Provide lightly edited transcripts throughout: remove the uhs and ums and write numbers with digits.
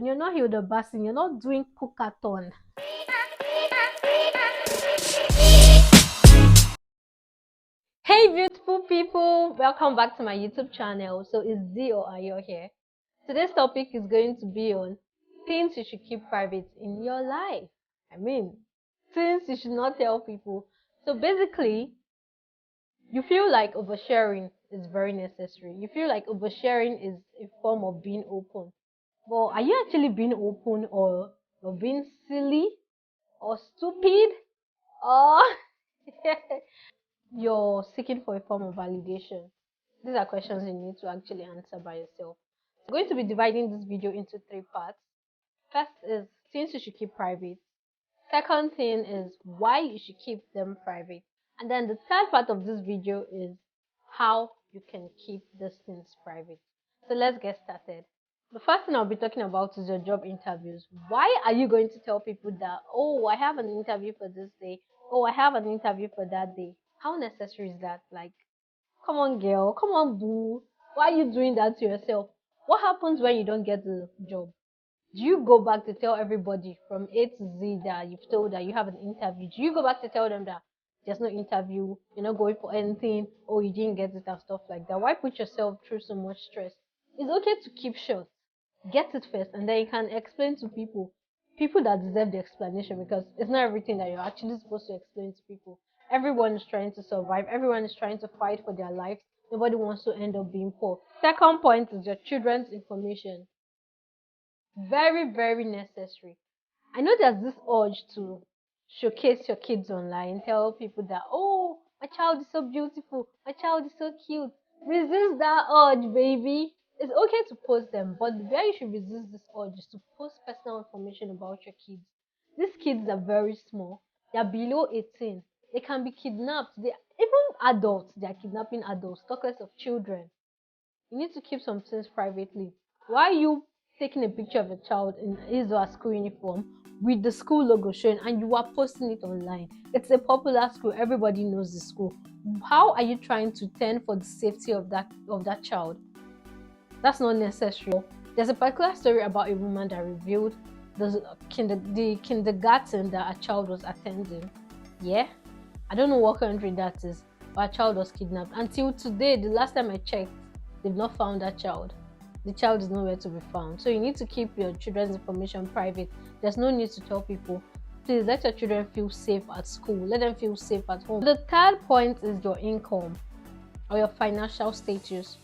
You're not Hilda Bassin, you're not doing cookathon. Hey beautiful people, welcome back to my YouTube channel. So it's Z or Ayo here. Today's topic is going to be on things you should keep private in your life. I mean, things you should not tell people. So basically, you feel like oversharing is very necessary. You feel like oversharing is a form of being open. But are you actually being open, or being silly or stupid, or you're seeking for a form of validation? These are questions you need to actually answer by yourself. I'm going to be dividing this video into three parts. First is things you should keep private. Second thing is why you should keep them private. And then the third part of this video is how you can keep these things private. So let's get started. The first thing I'll be talking about is your job interviews. Why are you going to tell people that, oh, I have an interview for this day, oh, I have an interview for that day? How necessary is that? Like, come on, girl, come on, boo. Why are you doing that to yourself? What happens when you don't get the job? Do you go back to tell everybody from A to Z that you've told that you have an interview? Do you go back to tell them that there's no interview, you're not going for anything, or you didn't get it and stuff like that? Why put yourself through so much stress? It's okay to keep short. Get it first, and then you can explain to people that deserve the explanation, because it's not everything that you're actually supposed to explain to people. Everyone is trying to survive, everyone is trying to fight for their lives. Nobody wants to end up being poor. Second point is your children's information. Very, very necessary. I know there's this urge to showcase your kids online, tell people that, oh, my child is so beautiful, my child is so cute. Resist that urge, baby. It's okay to post them, but where you should resist this urge is to post personal information about your kids. These kids are very small, they're below 18. They can be kidnapped. Even adults, they are kidnapping adults, talk less of children. You need to keep some things privately. Why are you taking a picture of a child in his or her school uniform with the school logo showing and you are posting it online? It's a popular school, everybody knows the school. How are you trying to tend for the safety of that child? That's not necessary. There's a particular story about a woman that revealed the kindergarten that a child was attending. Yeah, I don't know what country that is, but a child was kidnapped. Until today, the last time I checked, they've not found that child. The child is nowhere to be found. So you need to keep your children's information private. There's no need to tell people. Please let your children feel safe at school. Let them feel safe at home. The third point is your income or your financial status.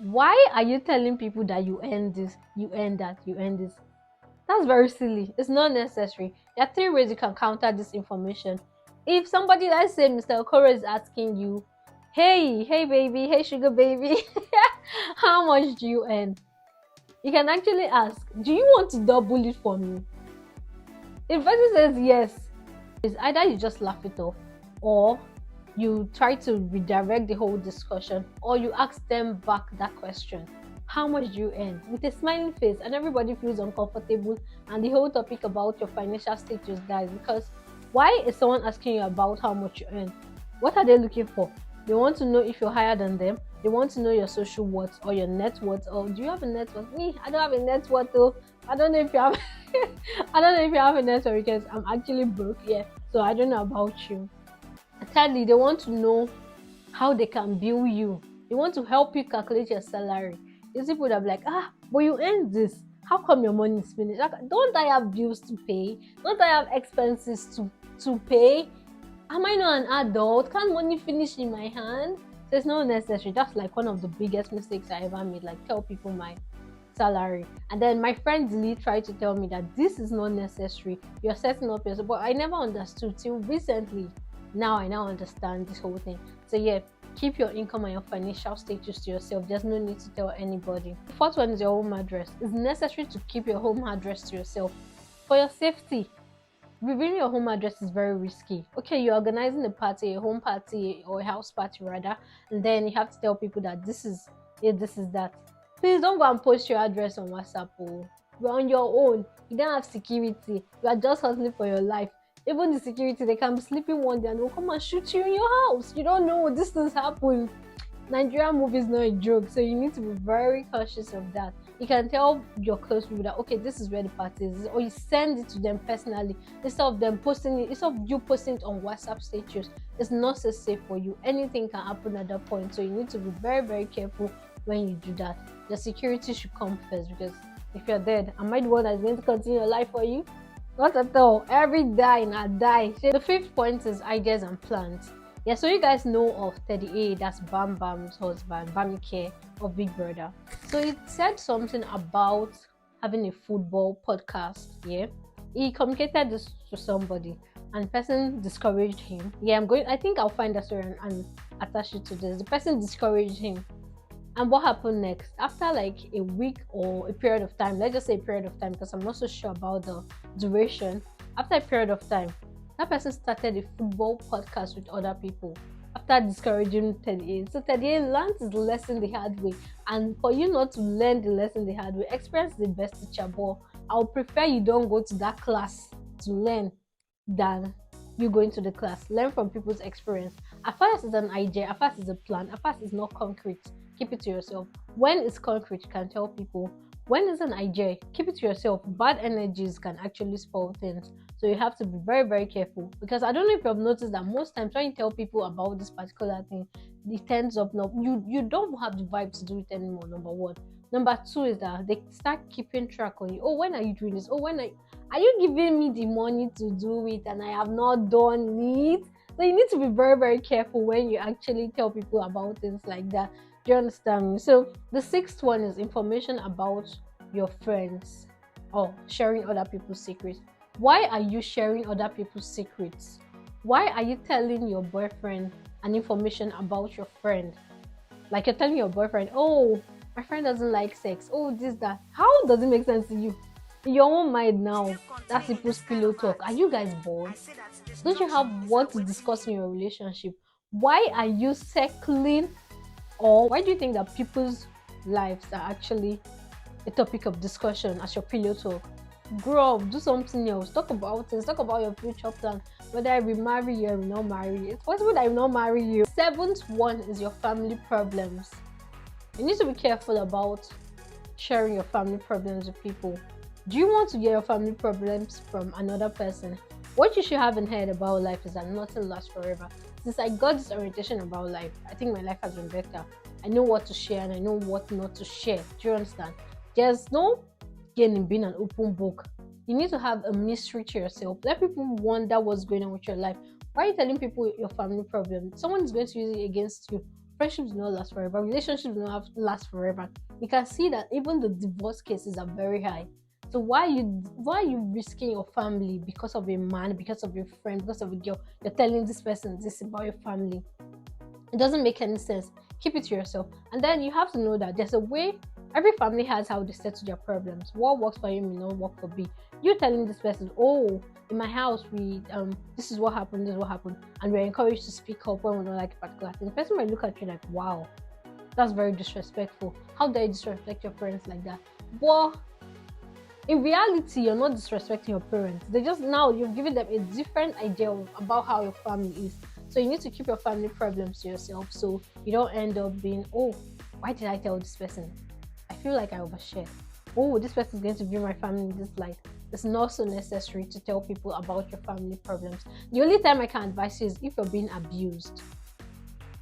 Why are you telling people that you earn this, you earn that, you earn this? That's very silly. It's not necessary. There are three ways you can counter this information. If somebody, let's say Mr. Okoro, is asking you, hey baby, hey sugar baby, how much do you earn? You can actually ask, do you want to double it for me? If person says yes, it's either you just laugh it off, or you try to redirect the whole discussion, or you ask them back that question. How much do you earn? With a smiling face, and everybody feels uncomfortable, and the whole topic about your financial status dies. Because why is someone asking you about how much you earn? What are they looking for? They want to know if you're higher than them. They want to know your social worth or your net worth. Or do you have a net worth? Me, I don't have a net worth though. I don't know if you have I don't know if you have a net worth, because I'm actually broke, yeah. So I don't know about you. Thirdly, they want to know how they can bill you. They want to help you calculate your salary. These people that be like, but you earn this. How come your money is finished? Don't I have bills to pay? Don't I have expenses to pay? Am I not an adult? Can't money finish in my hand? So it's not necessary. That's like one of the biggest mistakes I ever made. Like, tell people my salary. And then my friend Lee tried to tell me that this is not necessary. You're setting up yourself. But I never understood till recently. Now I understand this whole thing. So yeah, keep your income and your financial status to yourself. There's no need to tell anybody. The fourth one is your home address. It's necessary to keep your home address to yourself for your safety. Revealing your home address is very risky. Okay, you're organizing a party, a home party or a house party rather, and then you have to tell people that this is it, this is that. Please don't go and post your address on WhatsApp. Oh, you're on your own. You don't have security. You are just hustling for your life. Even the security, they can be sleeping one day and they'll come and shoot you in your house. You don't know these things happen. Nigerian movie is not a joke, so you need to be very cautious of that. You can tell your close people that okay, this is where the party is, or you send it to them personally instead of them posting it, instead of you posting it on WhatsApp status. It's not so safe for you. Anything can happen at that point, so you need to be very, very careful when you do that. The security should come first, because if you're dead, am I the one that's going to continue your life for you? Not at all. Every die I die. So the fifth point is ideas and plans. Yeah, so you guys know of 38, that's Bam Bam's husband, Bamike of Big Brother. So he said something about having a football podcast. Yeah, he communicated this to somebody, and the person discouraged him. Yeah, I think I'll find that story and attach it to this. The person discouraged him, and what happened next? After like a week or a period of time, let's just say a period of time because I'm not so sure about the duration. After a period of time, that person started a football podcast with other people after discouraging 38. So 38 learned his lesson the hard way. And for you not to learn the lesson the hard way, experience the best teacher. But I would prefer you don't go to that class to learn than you going to the class. Learn from people's experience. At first it's an idea, at first it's a plan, at first it's not concrete. Keep it to yourself. When it's concrete, you can tell people. When it's an idea, keep it to yourself. Bad energies can actually spoil things. So you have to be very, very careful. Because I don't know if you've noticed that most times when you tell people about this particular thing, it ends up not you don't have the vibe to do it anymore, number one. Number two is that they start keeping track on you. Oh, when are you doing this? Oh, are you giving me the money to do it and I have not done it? So you need to be very, very careful when you actually tell people about things like that. Do you understand me? So the sixth one is information about your friends or sharing other people's secrets. Why are you sharing other people's secrets? Why are you telling your boyfriend an information about your friend? Like you're telling your boyfriend, oh, my friend doesn't like sex. Oh, this, that. How does it make sense to you? In your own mind now, that's people's pillow talk. Are you guys bored? Don't you have what to discuss in your relationship? Why are you circling, or why do you think that people's lives are actually a topic of discussion as your pillow talk? Grow up, do something else, talk about things, talk about your future plan, whether I will marry you or will not marry you. It's possible that I will not marry you. Seventh one is your family problems. You need to be careful about sharing your family problems with people. Do you want to get your family problems from another person? What you should have in head about life is that nothing lasts forever. Since I got this orientation about life, I think my life has been better. I know what to share and I know what not to share. Do you understand? There's no gain in being an open book. You need to have a mystery to yourself. Let people wonder what's going on with your life. Why are you telling people your family problem? Someone is going to use it against you. Friendships do not last forever. Relationships do not last forever. You can see that even the divorce cases are very high. So why are you risking your family because of a man, because of your friend, because of a girl? You're telling this person this about your family. It doesn't make any sense. Keep it to yourself. And then you have to know that there's a way. Every family has how they settle their problems. What works for you may not work for B. You telling this person, oh, in my house we this is what happened, this is what happened, and we're encouraged to speak up when we don't like a particular thing. The person might look at you like, wow, that's very disrespectful. How dare you disrespect your parents like that? But in reality, you're not disrespecting your parents. They just now you're giving them a different idea about how your family is. So you need to keep your family problems to yourself so you don't end up being, oh, why did I tell this person? I feel like I overshared. Oh, this person is going to view my family in this light. It's not so necessary to tell people about your family problems. The only time I can advise you is if you're being abused,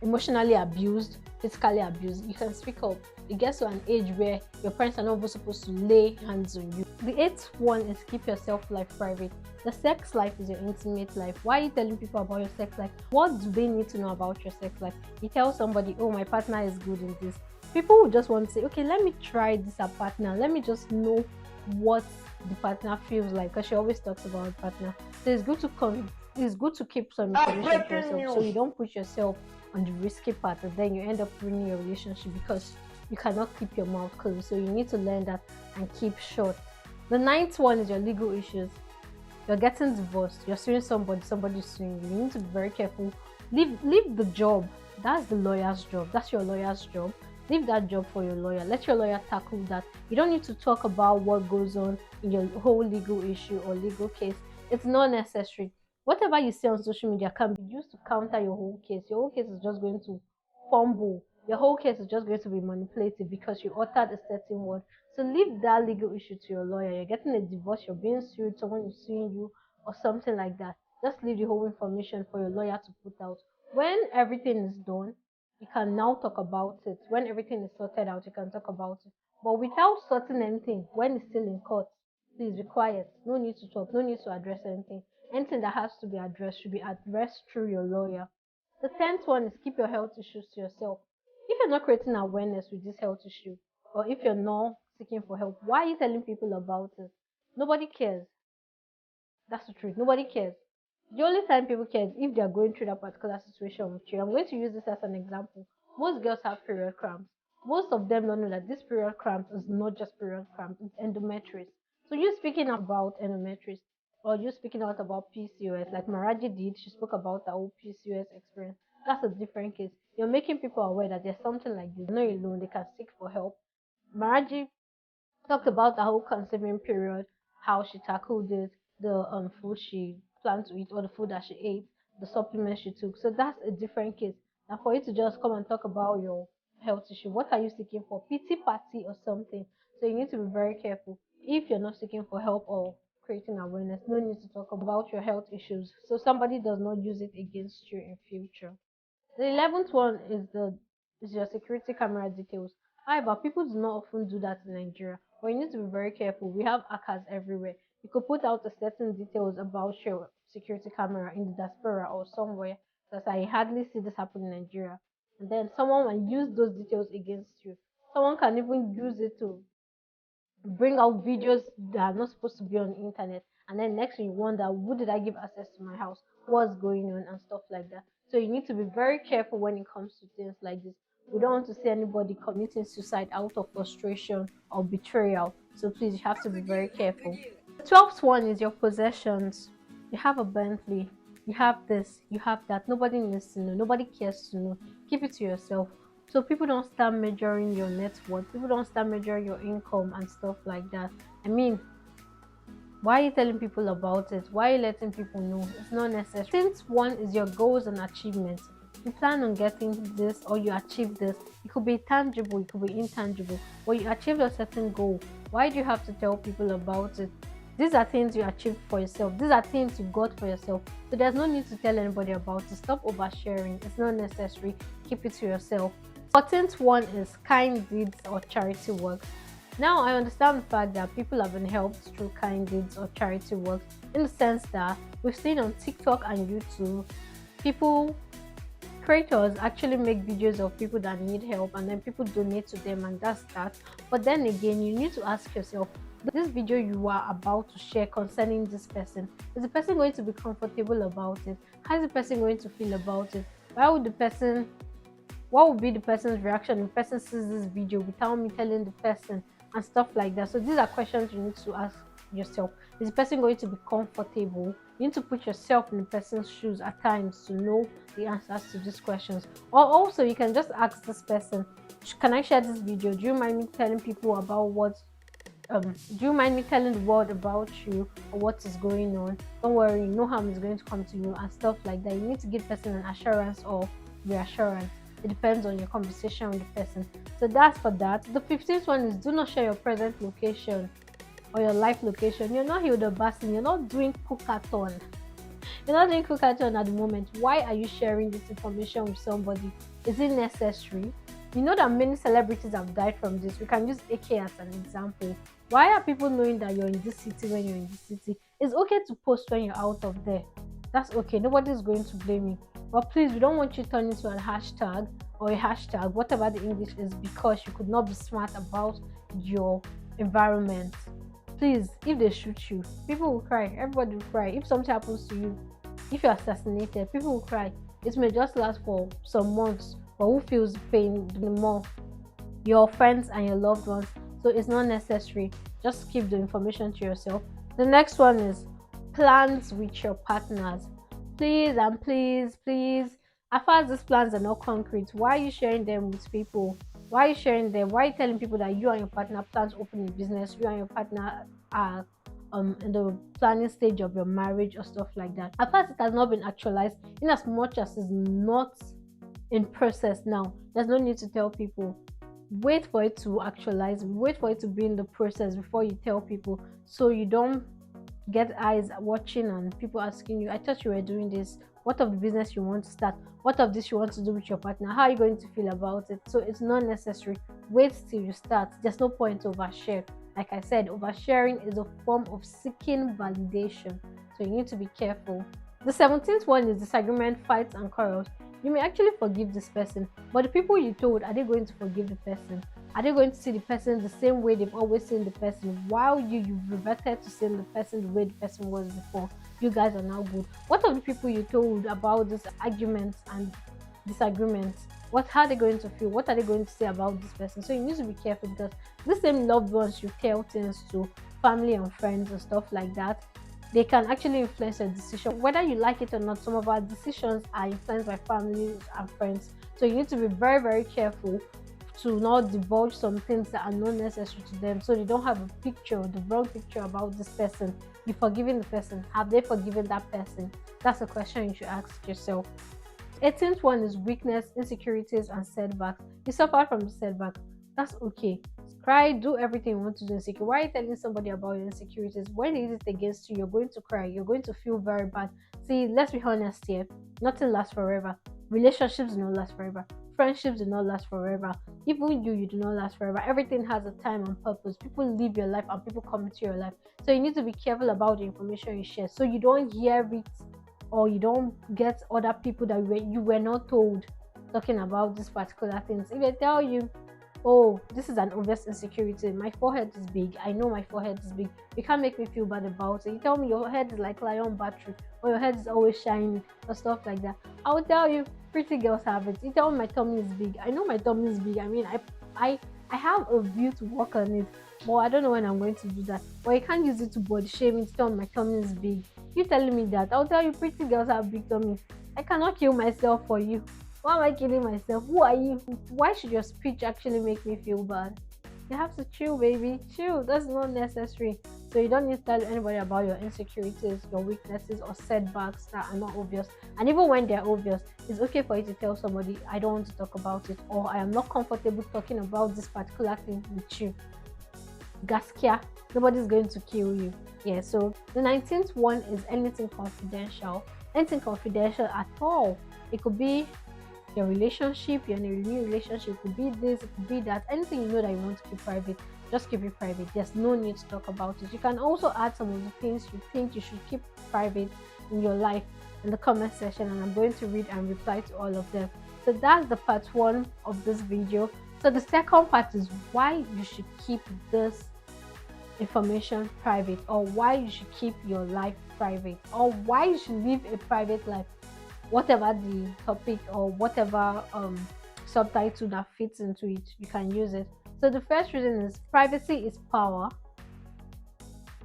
emotionally abused, physically abused, you can speak up. It gets to an age where your parents are not even supposed to lay hands on you. The eighth one is keep your self life private. The sex life is your intimate life. Why are you telling people about your sex life? What do they need to know about your sex life? You tell somebody, oh, my partner is good in this. People will just want to say, okay, let me try this a partner. Let me just know what the partner feels like, because she always talks about partner. So it's good to keep some information to yourself so you don't put yourself on the risky part and then you end up ruining your relationship because you cannot keep your mouth closed. So you need to learn that and keep short. The ninth one is your legal issues. You're getting divorced, you're suing somebody's suing you. You need to be very careful. Leave the job. That's the lawyer's job. That's your lawyer's job. Leave that job for your lawyer. Let your lawyer tackle that. You don't need to talk about what goes on in your whole legal issue or legal case. It's not necessary. Whatever you say on social media can be used to counter your whole case. Your whole case is just going to fumble. Your whole case is just going to be manipulative because you uttered a certain word. So leave that legal issue to your lawyer. You're getting a divorce, you're being sued, someone is suing you, or something like that. Just leave the whole information for your lawyer to put out. When everything is done, you can now talk about it. When everything is sorted out, you can talk about it. But without sorting anything, when it's still in court, please be quiet. No need to talk, no need to address anything. Anything that has to be addressed should be addressed through your lawyer. The 10th one is keep your health issues to yourself. If you're not creating awareness with this health issue, or if you're not seeking for help, why are you telling people about it? Nobody cares. That's the truth. Nobody cares. The only time people care is if they are going through that particular situation with you. I'm going to use this as an example. Most girls have period cramps. Most of them don't know that this period cramp is not just period cramp, it's endometriosis. So you speaking about endometriosis or you speaking out about PCOS, like Maraji did, she spoke about her whole PCOS experience. That's a different case. You're making people aware that there's something like this. They're not alone, they can seek for help. Maraji talked about the whole conceiving period, how she tackled it, the food she planned to eat or the food that she ate, the supplements she took. So that's a different case. Now for you to just come and talk about your health issue, what are you seeking for? Pity party or something. So you need to be very careful. If you're not seeking for help or creating awareness, no need to talk about your health issues. So somebody does not use it against you in future. The 11th one is your security camera details. However, people do not often do that in Nigeria, but you need to be very careful. We have hackers everywhere. You could put out a certain details about your security camera in the diaspora or somewhere, because I hardly see this happen in Nigeria. And then someone will use those details against you. Someone can even use it to bring out videos that are not supposed to be on the internet, and then next thing you wonder, who did I give access to my house, what's going on, and stuff like that. So you need to be very careful when it comes to things like this. We don't want to see anybody committing suicide out of frustration or betrayal, so please, you have to be very careful. The 12th one is your possessions. You have a Bentley, you have this, you have that. Nobody needs to know, nobody cares to know. Keep it to yourself, so people don't start measuring your net worth, people don't start measuring your income and stuff like that. I mean, why are you telling people about it? Why are you letting people know? It's not necessary. Since one is your goals and achievements, you plan on getting this or you achieve this. It could be tangible, it could be intangible, but you achieved a certain goal. Why do you have to tell people about it? These are things you achieved for yourself. These are things you got for yourself. So there's no need to tell anybody about it. Stop oversharing. It's not necessary. Keep it to yourself. 14th one is kind deeds or charity work. Now I understand the fact that people have been helped through kind deeds or charity work, in the sense that we've seen on TikTok and YouTube, people, creators actually make videos of people that need help and then people donate to them, and that's that. But then again, you need to ask yourself, this video you are about to share concerning this person, is the person going to be comfortable about it? How is the person going to feel about it? What would be the person's reaction if the person sees this video without me telling the person, and stuff like that? So these are questions you need to ask yourself. Is the person going to be comfortable? You need to put yourself in the person's shoes at times to know the answers to these questions. Or also you can just ask this person, can I share this video? Do you mind me telling people about do you mind me telling the world about you or what is going on? Don't worry, no harm is going to come to you, and stuff like that. You need to give the person an assurance or reassurance. It depends on your conversation with the person. So that's for that. The 15th one is do not share your present location or your life location. You're not Hilda Bassin, you're not doing cookathon. You're not doing cookathon at the moment. Why are you sharing this information with somebody? Is it necessary? You know that many celebrities have died from this. We can use AK as an example. Why are people knowing that you're in this city when you're in this city? It's okay to post when you're out of there. That's okay. Nobody's going to blame you. But please, we don't want you turning to a hashtag or a hashtag, whatever the English is, because you could not be smart about your environment. Please, if they shoot you, people will cry. Everybody will cry. If something happens to you, if you're assassinated, people will cry. It may just last for some months, but who feels the pain the more? Your friends and your loved ones. So it's not necessary. Just keep the information to yourself. The next one is plans with your partners. Please and please, as far as these plans are not concrete, why are you sharing them with people? Why are you sharing them? Why are you telling people that you and your partner plan to open a business, you and your partner are in the planning stage of your marriage or stuff like that? As far as it has not been actualized, in as much as it's not in process now, there's no need to tell people. Wait for it to actualize, wait for it to be in the process before you tell people, so you don't get eyes watching and people asking you, I thought you were doing this. What of the business you want to start? What of this you want to do with your partner? How are you going to feel about it? So it's not necessary. Wait till you start. There's no point to overshare. Like I said, oversharing is a form of seeking validation. So you need to be careful. The 17th one is disagreement, fights, and quarrels. You may actually forgive this person, but the people you told, are they going to forgive the person? Are they going to see the person the same way they've always seen the person, while you've reverted to seeing the person the way the person was before? You guys are now good. What of the people you told about this arguments and disagreements? What are they going to feel? What are they going to say about this person? So you need to be careful, because the same loved ones you tell things to, family and friends and stuff like that, they can actually influence your decision. Whether you like it or not, some of our decisions are influenced by families and friends. So you need to be very, very careful to not divulge some things that are not necessary to them, so they don't have a picture, the wrong picture about this person. You forgiving the person, have they forgiven that person? That's a question you should ask yourself. 18th one is weakness, insecurities, and setbacks. You suffered from the setback, that's okay. Cry, do everything you want to do insecure. Why are you telling somebody about your insecurities? When they use it against you, you're going to cry, you're going to feel very bad. See, let's be honest here, nothing lasts forever. Relationships do not last forever. Friendships do not last forever. Even you do not last forever. Everything has a time and purpose. People live your life and people come into your life. So you need to be careful about the information you share, so you don't hear it or you don't get other people that you were not told talking about these particular things. If they tell you, oh, this is an obvious insecurity, my forehead is big, I know my forehead is big, you can't make me feel bad about it. You tell me your head is like lion battery, or your head is always shiny, or stuff like that, I will tell you, pretty girls have it. You tell me my tummy is big, I know my tummy is big. I mean, I have a view to work on it, but I don't know when I'm going to do that. But you can't use it to body shame me to tell me my tummy is big. You telling me that, I'll tell you, pretty girls have big tummies. I cannot kill myself for you. Why am I killing myself? Who are you? Why should your speech actually make me feel bad? You have to chill, baby. Chill. That's not necessary. So you don't need to tell anybody about your insecurities, your weaknesses, or setbacks that are not obvious. And even when they're obvious, it's okay for you to tell somebody, I don't want to talk about it, or I am not comfortable talking about this particular thing with you. Gaskia, nobody's going to kill you. Yeah, so the 19th one is anything confidential. Anything confidential at all. It could be your relationship, you're in a new relationship, it could be this, it could be that. Anything you know that you want to keep private, just keep it private. There's no need to talk about it. You can also add some of the things you think you should keep private in your life in the comment section, and I'm going to read and reply to all of them. So that's the part one of this video. So the second part is why you should keep this information private, or why you should keep your life private, or why you should live a private life, whatever the topic or whatever subtitle that fits into it, you can use it. So the first reason is privacy is power.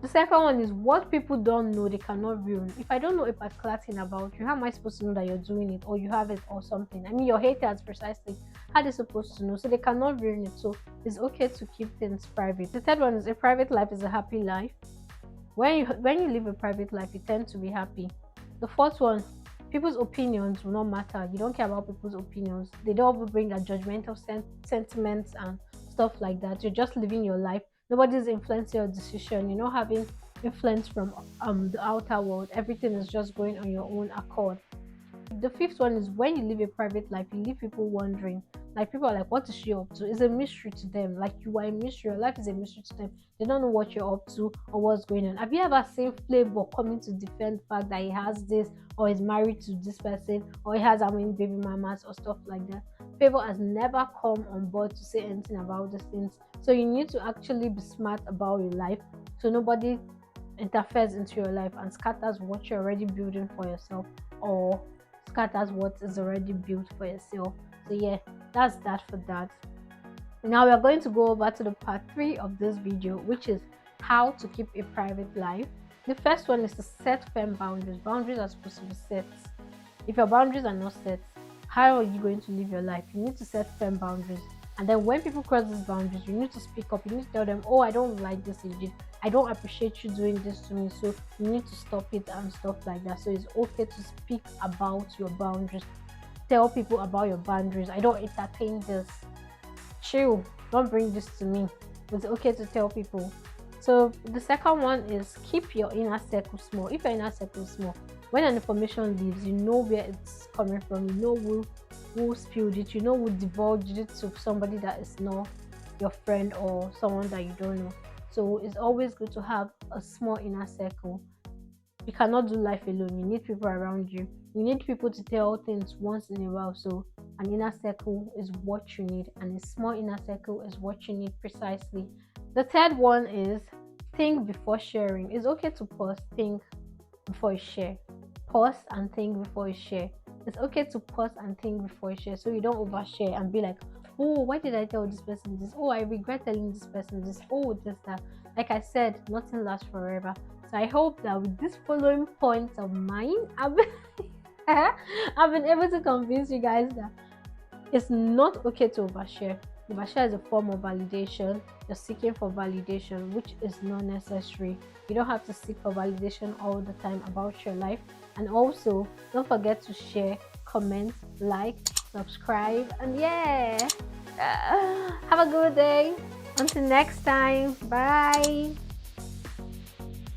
The second one is what people don't know they cannot ruin. If I don't know a particular thing about you, how am I supposed to know that you're doing it or you have it or something? I mean, your haters precisely, how are they supposed to know? So they cannot ruin it. So it's okay to keep things private. The third one is a private life is a happy life. When you live a private life, you tend to be happy. The fourth one, people's opinions will not matter. You don't care about people's opinions. They don't bring that judgmental sentiments and stuff like that. You're just living your life. Nobody's influencing your decision. You're not having influence from the outer world. Everything is just going on your own accord. The fifth one is when you live a private life, you leave people wondering. Like, people are like, what is she up to? It's a mystery to them. Like, you are a mystery. Your life is a mystery to them. They don't know what you're up to or what's going on. Have you ever seen Flavor coming to defend the fact that he has this, or is married to this person, or he has how many baby mamas or stuff like that? Flavor has never come on board to say anything about these things. So you need to actually be smart about your life, so nobody interferes into your life and scatters what you're already building for yourself, or scatters what is already built for yourself. So yeah, that's that for that. Now we are going to go over to the part 3 of this video, which is how to keep a private life. The first one is to set firm boundaries. Boundaries are supposed to be set. If your boundaries are not set, how are you going to live your life? You need to set firm boundaries. And then when people cross these boundaries, you need to speak up. You need to tell them, oh, I don't like this you did. I don't appreciate you doing this to me. So you need to stop it and stuff like that. So it's okay to speak about your boundaries. Tell people about your boundaries. I don't entertain this. chill, don't bring this to me. It's okay to tell people. So the second one is keep your inner circle small. If your inner circle is small, when an information leaves, you know where it's coming from, you know who spilled it, you know who divulged it to somebody that is not your friend or someone that you don't know. So it's always good to have a small inner circle. You cannot do life alone. You need people around you. You need people to tell things once in a while. So an inner circle is what you need, and a small inner circle is what you need precisely. The third one is think before sharing. It's okay to pause, think before you share. Pause and think before you share. It's okay to pause and think before you share, so you don't overshare and be like, oh, why did I tell this person this? Oh, I regret telling this person this. Oh, this, that. Like I said, nothing lasts forever. So I hope that with these following points of mine, I've been able to convince you guys that it's not okay to overshare. Overshare is a form of validation. You're seeking for validation, which is not necessary. You don't have to seek for validation all the time about your life. And also, don't forget to share, comment, like, subscribe, and yeah. Have a good day. Until next time. Bye.